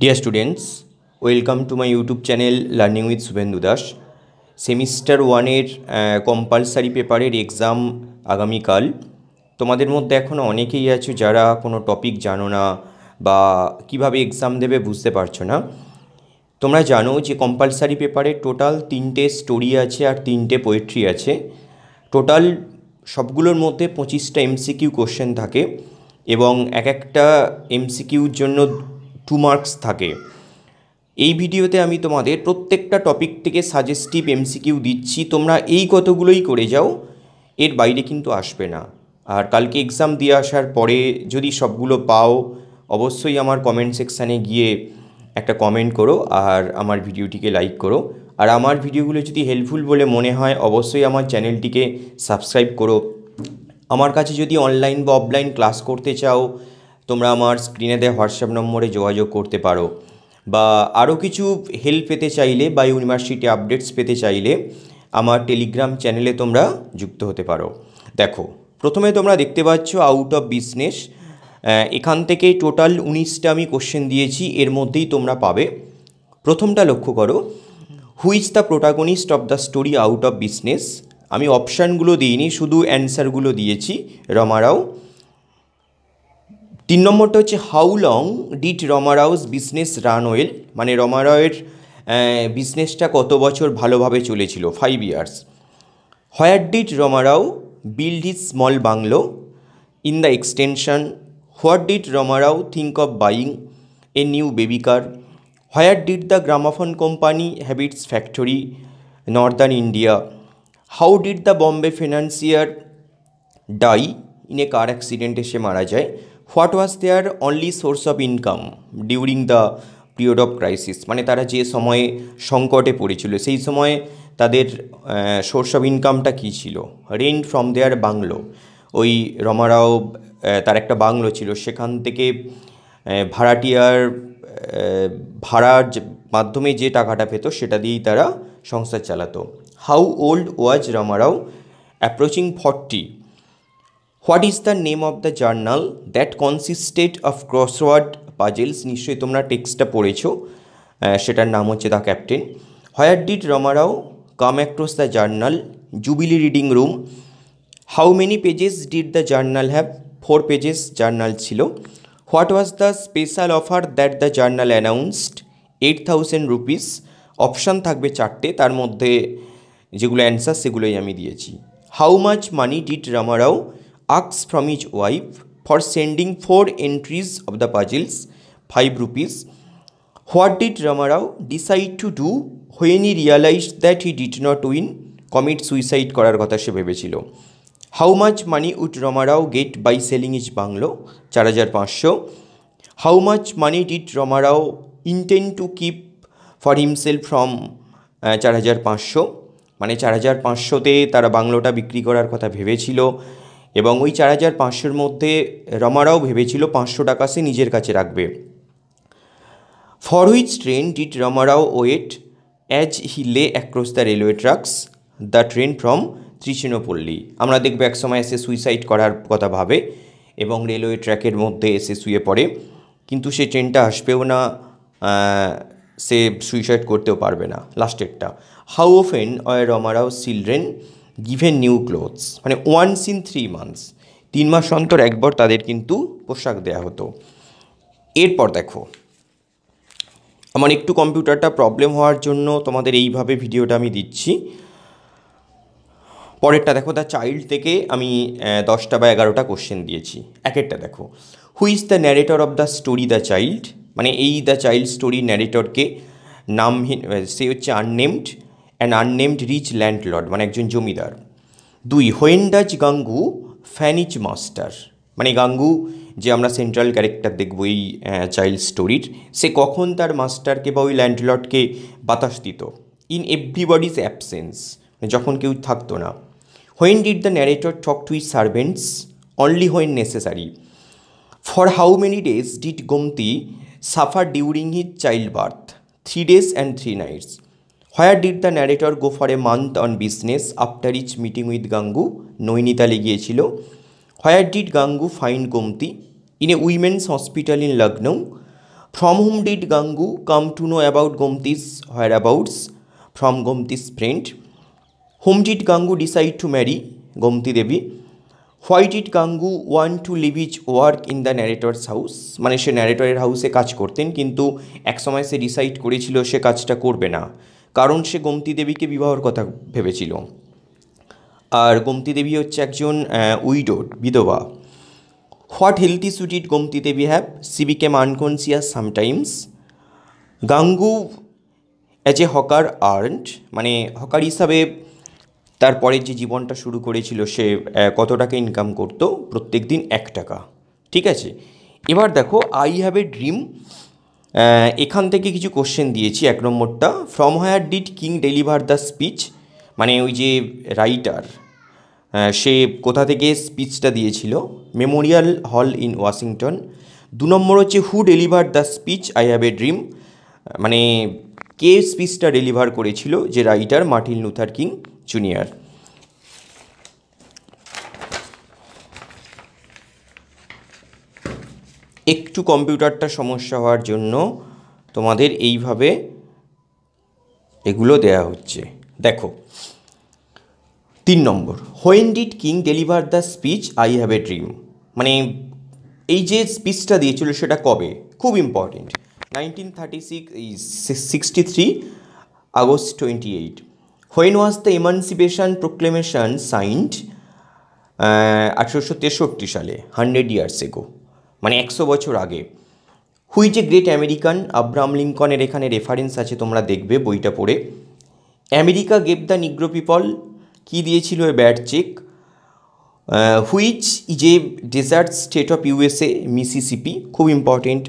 Dear students, welcome to my YouTube channel Learning with Subhendu Das. Semester ওয়ানের compulsory পেপারের exam আগামীকাল। তোমাদের মধ্যে এখনও অনেকেই আছো যারা কোনো টপিক জানো না বা কিভাবে এক্সাম দেবে বুঝতে পারছো না। তোমরা জানো যে কম্পালসারি পেপারে টোটাল 3টে স্টোরি আছে আর 3টে পোয়েট্রি আছে। টোটাল সবগুলোর মধ্যে 25টা এমসিকিউ কোশ্চেন থাকে এবং এক একটা এমসিকিউর জন্য 2 মার্কস থাকে। এই ভিডিওতে আমি তোমাদের প্রত্যেকটা টপিক থেকে সাজেস্টিভ এমসিকিউ দিচ্ছি, তোমরা এই কতগুলোই করে যাও, এর বাইরে কিন্তু আসবে না। আর কালকে এক্সাম দিয়ে আসার পরে যদি সবগুলো পাও অবশ্যই আমার কমেন্ট সেকশানে গিয়ে একটা কমেন্ট করো আর আমার ভিডিওটিকে লাইক করো। আর আমার ভিডিওগুলো যদি হেল্পফুল বলে মনে হয় অবশ্যই আমার চ্যানেলটিকে সাবস্ক্রাইব করো। আমার কাছে যদি অনলাইন বা অফলাইন ক্লাস করতে চাও তোমরা আমার স্ক্রিনে দেওয়া হোয়াটসঅ্যাপ নম্বরে যোগাযোগ করতে পারো, বা আরও কিছু হেল্প পেতে চাইলে বা ইউনিভার্সিটি আপডেটস পেতে চাইলে আমার টেলিগ্রাম চ্যানেলে তোমরা যুক্ত হতে পারো। দেখো, প্রথমে তোমরা দেখতে পাচ্ছ আউট অফ বিজনেস। এখান থেকে টোটাল 19টা আমি কোশ্চেন দিয়েছি, এর মধ্যেই তোমরা পাবে। প্রথমটা লক্ষ্য করো, হু is the protagonist of the story out of business. আমি অপশানগুলো দিইনি, শুধু অ্যান্সারগুলো দিয়েছি। রমা রাও। 3 নম্বরটা হচ্ছে how long did Rama Rao's business run well, মানে রমা রাওয়ের বিজনেসটা কত বছর ভালোভাবে চলেছিল, 5 years. Where did Rama Rao build his small bungalow in the extension. What did Rama Rao think of buying a new baby car. Where did the gramophone company have its factory, northern India. How did the Bombay financier die in a car অ্যাক্সিডেন্টে, সে মারা যায়। What was there only source of income during the period of crisis, মানে তারা যে সময়ে সংকটে পড়েছিল সেই সময়ে তাদের সোর্স অফ ইনকামটা কী ছিল। রেন্ট ফ্রম দেয়ার বাংলো, ওই রমারাও তার একটা বাংলো ছিল, সেখান থেকে ভাড়াটিয়ার ভাড়ার মাধ্যমে যে টাকাটা পেত সেটা দিয়েই তারা সংসার চালাতো। How old was Ramarao, approaching 40। What is the name of the journal that consisted of crossword puzzles, নিশ্চয়ই তোমরা টেক্সটটা পড়েছো, সেটার নাম হচ্ছে the captain. Where did Ramarao come across the journal, jubilee reading room. How many pages did the journal have, 4 pages journal ছিল। What was the special offer that the journal announced, 8,000 rupees. Option থাকবে 4টে, তার মধ্যে যেগুলো answer সেগুলোই আমি দিয়েছি। How much money did Ramarao asks from his wife for sending 4 entries of the puzzles, 5 rupees. What did Ramarao decide to do when he realized that he did not win, commit suicide করার কথা সে ভেবেছিল। How much money would Ramarao get by selling his bungalow, 4,500. How much money did Ramarao intend to keep for himself from 4,500, মানে 4,500তে তারা বাংলোটা বিক্রি করার কথা ভেবেছিল এবং ওই 4,500-র মধ্যে রমারাও ভেবেছিল 500 টাকা সে নিজের কাছে রাখবে। For which train did Ramarao wait as he lay across the railway tracks, the train from Trichinopoly. আমরা দেখব এক সময় এসে সুইসাইড করার কথা ভাবে এবং রেলওয়ে ট্র্যাকের মধ্যে এসে শুয়ে পড়ে, কিন্তু সে ট্রেনটা আসবেও না, সে সুইসাইড করতেও পারবে না। লাস্টেরটা, how often are Ramarao children given new clothes, মানে ওয়ান্স ইন 3 মান্থস, 3 মাস অন্তর একবার তাদের কিন্তু পোশাক দেওয়া হতো। এরপর দেখো, আমার একটু কম্পিউটারটা প্রবলেম হওয়ার জন্য তোমাদের এইভাবে ভিডিওটা আমি দিচ্ছি। পরেরটা দেখো, দ্য চাইল্ড থেকে আমি 10টা বা 11টা কোশ্চেন দিয়েছি। একেরটা দেখো, who is the narrator of the story the child, মানে এই দ্য চাইল্ড স্টোরি ন্যারেটরকে নামহীন, সে হচ্ছে unnamed, an unnamed rich landlord, মানে একজন জমিদার। 2, when does Gangu finish master, মানে গাঙ্গু যে আমরা সেন্ট্রাল ক্যারেক্টার দেখব এই চাইল্ড স্টোরির, সে কখন তার মাস্টারকে বা ওই ল্যান্ডলর্ডকে বাতাস দিত। ইন এভরিবডিজ অ্যাবসেন্স, যখন কেউ থাকতো না। When did the narrator talk to his servants, only when necessary. For how many days did Gomti suffer during his child birth, 3 days and 3 nights. Where did the narrator go for a month on business after each meeting with Gangu, নৈনিতালে গিয়েছিল। Where did Gangu find Gomti, in a women's hospital in Lucknow. From whom did Gangu come to know about Gomti's হোয়ার abouts? From Gomti's friend. Whom did Gangu decide to marry? Gomti Devi. Why did Gangu want to leave his work in the narrator's house? মানে সে ন্যারেটরের হাউসে কাজ করতেন, কিন্তু একসময় সে decide করেছিল সে কাজটা করবে না, কারণ সে গোমতী দেবীকে বিবাহর কথা ভেবেছিল। আর গোমতী দেবী হচ্ছে একজন উইডোড, বিধবা। What health issue did Gomti Devi have? She became unconscious sometimes. Gangu as a hawker earned, মানে হকার হিসাবে তারপরের যে জীবনটা শুরু করেছিল সে কত টাকা ইনকাম করতো? প্রত্যেক দিন 1 টাকা। ঠিক আছে, এবার দেখো আই হ্যাভ এ ড্রিম। এখান থেকে কিছু কোশ্চেন দিয়েছি। 1 নম্বরটা, from where did King deliver the speech? মানে ওই যে রাইটার সে কোথা থেকে স্পিচটা দিয়েছিল? মেমোরিয়াল হল ইন ওয়াশিংটন। 2 নম্বর হচ্ছে who deliver the speech I have a dream? মানে কে স্পিচটা ডেলিভার করেছিল? যে writer Martin Luther King junior. একটু কম্পিউটারটা সমস্যা হওয়ার জন্য তোমাদের এইভাবে এগুলো দেয়া হচ্ছে। দেখো 3 নম্বর, when did King deliver the speech I have a dream? মানে এই যে স্পিচটা দিয়েছিল সেটা কবে? খুব important, 1963 August 28। When was the emancipation proclamation signed? 1863 সালে, 100 ইয়ার্স এগো, মানে 100 বছর আগে। Who's a great American? Abraham লিঙ্কনের এখানে রেফারেন্স আছে, তোমরা দেখবে বইটা পড়ে। America gave the negro people, কী দিয়েছিল? A bad cheque. Which is a desert state of USA? Mississippi. খুব ইম্পর্টেন্ট,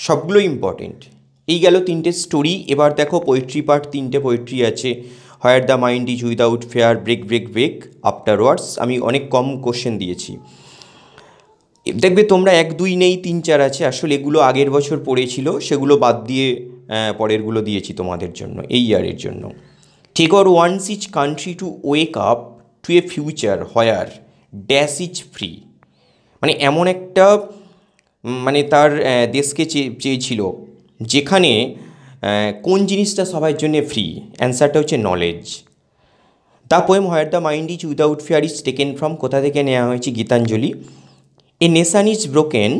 সবগুলো ইম্পর্টেন্ট। এই গেল 3টে স্টোরি। এবার দেখো পোয়েট্রি পার্ট, 3টে পোয়েট্রি আছে। Where the mind is without fear, break break break, afterwards. আমি অনেক কম কোশ্চেন দিয়েছি, দেখবে তোমরা 1, 2 নেই, 3, 4 আছে। আসলে এগুলো আগের বছর পড়েছিল, সেগুলো বাদ দিয়ে পরেরগুলো দিয়েছি তোমাদের জন্য, এই ইয়ারের জন্য। Tagore wants each country to wake up to a future where dash is free. মানে এমন একটা মানে তার দেশকে চেয়েছিল যেখানে কোন জিনিসটা সবার জন্য ফ্রি? অ্যান্সারটা হচ্ছে knowledge. The poem where the mind is without fear is taken from, কোথা থেকে নেওয়া হয়েছে? Gitanjali. A nation is broken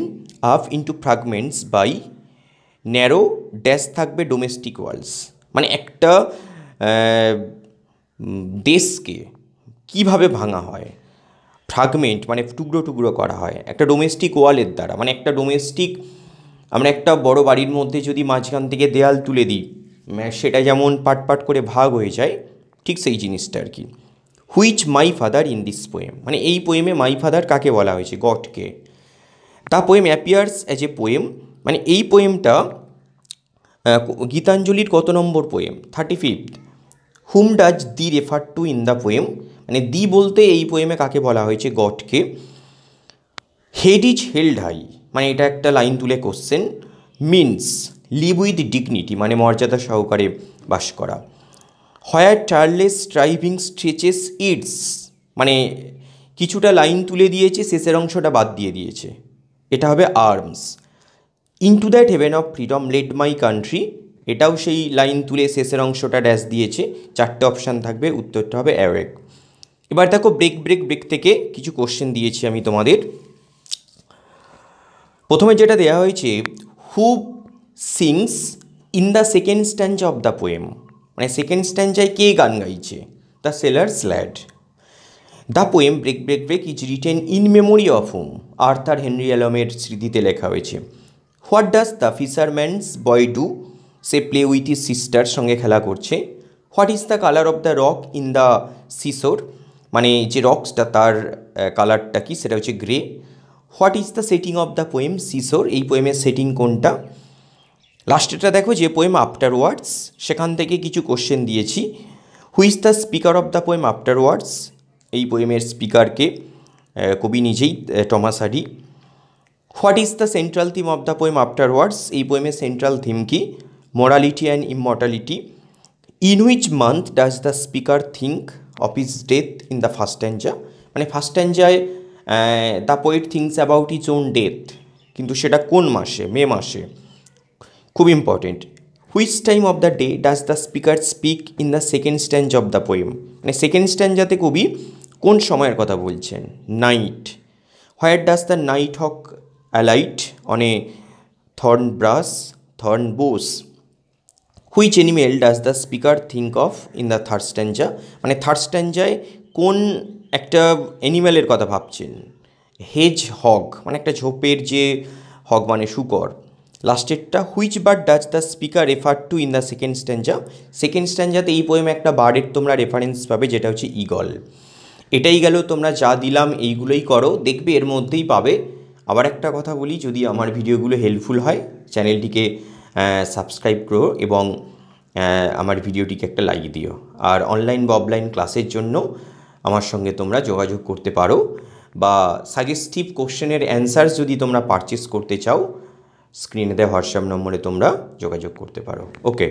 up into fragments by narrow dash থাকবে ডোমেস্টিক ওয়ালস। মানে একটা দেশকে কিভাবে ভাঙা হয়? ফ্র্যাগমেন্ট মানে টুকরো টুকরো করা হয় একটা ডোমেস্টিক ওয়ালের দ্বারা। মানে একটা ডোমেস্টিক, আমরা একটা বড় বাড়ির মধ্যে যদি মাঝখান থেকে দেয়াল তুলে দিই, সেটা যেমন পাট পাট করে ভাগ হয়ে যায়, ঠিক সেই জিনিসটা আর কি। Which my father in this poem? মানে এই পোয়েমে মাই ফাদার কাকে বলা হয়েছে? গডকে। The poem appears as a poem, মানে এই পোয়েমটা গীতাঞ্জলির কত নম্বর poem? 35th। Whom does thee refer to in the poem? মানে দি বলতে এই পোয়েমে কাকে বলা হয়েছে? গডকে। হেড ইজ হেল্ড হাই, মানে এটা একটা লাইন তুলে question. Means live with dignity, মানে মর্যাদা সহকারে বাস করা। হোয়ার টার্লেস স্ট্রাইভিং স্ট্রেচেস ইটস, মানে কিছুটা লাইন তুলে দিয়েছে, শেষের অংশটা বাদ দিয়ে দিয়েছে, এটা হবে arms. Into that heaven of freedom led my country, এটাও সেই লাইন তুলে শেষের অংশটা ড্যাশ দিয়েছে। 4টে অপশান থাকবে, উত্তরটা হবে অ্যাওয়েক। এবার দেখো ব্রেক ব্রেক ব্রেক থেকে কিছু কোশ্চেন দিয়েছি আমি তোমাদের। প্রথমে যেটা দেওয়া হয়েছে, who sings in the second stanza of the poem? মানে সেকেন্ড স্ট্যান্ডায় কে গান গাইছে? The sailor's lad. The poem break break break is written in memory of whom? Arthur Henry অ্যালমের স্মৃতিতে লেখা হয়েছে। What does the fisherman's boy do? সে প্লে উইথ হিজ সিস্টার, সঙ্গে খেলা করছে। What is the colour of the rock in the seesaw? মানে যে রক্সটা তার কালারটা কি? সেটা হচ্ছে grey. What is the setting of the poem seesaw? এই পোয়েমের সেটিং কোনটা? লাস্টেরটা দেখো, যে পোয়েম আফটারওয়ার্ডস, সেখান থেকে কিছু কোশ্চেন দিয়েছি। Who is the speaker of the poem afterwards? এই পোয়েমের স্পিকারকে কবি নিজেই, Thomas Hardy. What is the central theme of the poem afterwards? এই পোয়েমের সেন্ট্রাল থিম কি? Morality and immortality. In which month does the speaker think of his death in the first stanza? মানে first স্ট্যাঞ্জায় the poet thinks about his own death, কিন্তু সেটা কোন মাসে? মে মাসে। খুব important. Which time of the day does the speaker speak in the second stand of the poem, মানে সেকেন্ড স্ট্যান্ডাতে কবি কোন সময়ের কথা বলছেন? Night. Where does the night hawk alight on a thorn bough. Which animal does the speaker think of in the third stanza, মানে third স্ট্যান্ডায় কোন একটা অ্যানিম্যালের কথা ভাবছেন? হেজ হগ, মানে একটা ঝোপের যে হগ মানে শূকর। লাস্টেরটা which bird does the speaker refer to in the second stanza, second স্ট্যান্ডাতে এই পোয়েমে একটা বার্ডের তোমরা রেফারেন্স পাবে যেটা হচ্ছে ঈগল। এটাই গেল, তোমরা যা দিলাম এইগুলোই করো, দেখবে এর মধ্যেই পাবে। আবার একটা কথা বলি, যদি আমার ভিডিওগুলো হেল্পফুল হয় চ্যানেলটিকে সাবস্ক্রাইব করো এবং আমার ভিডিওটিকে একটা লাইক দিও। আর অনলাইন বা অফলাইন ক্লাসের জন্য আমার সঙ্গে তোমরা যোগাযোগ করতে পারো, বা সাজেস্টিভ কোশ্চেনের অ্যান্সার যদি তোমরা পারচেস করতে চাও স্ক্রিনে দেওয়া হোয়াটসঅ্যাপ নম্বরে তোমরা যোগাযোগ করতে পারো। ওকে।